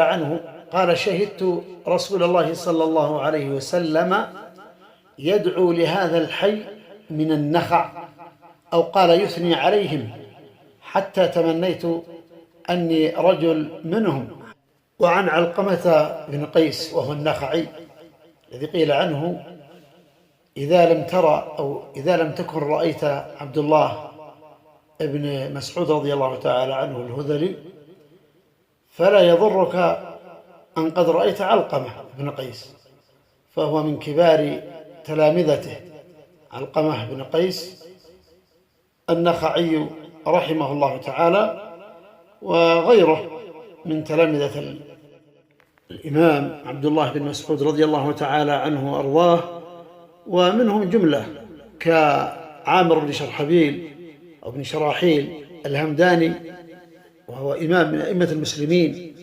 عنه قال: شهدت رسول الله صلى الله عليه وسلم يدعو لهذا الحي من النخع، أو قال يثني عليهم، حتى تمنيت أني رجل منهم. وعن علقمة بن قيس وهو النخعي الذي قيل عنه: إذا لم ترى أو إذا لم تكن رأيت عبد الله ابن مسعود رضي الله تعالى عنه الهذلي فلا يضرك أن قد رأيت علقمة بن قيس، فهو من كبار تلامذته. علقمة بن قيس النخعي رحمه الله تعالى، وغيره من تلامذة الإمام عبد الله بن مسعود رضي الله تعالى عنه وأرضاه، ومنهم جملة كعامر بن شرحبيل أو بن شراحيل الهمداني، وهو إمام من أئمة المسلمين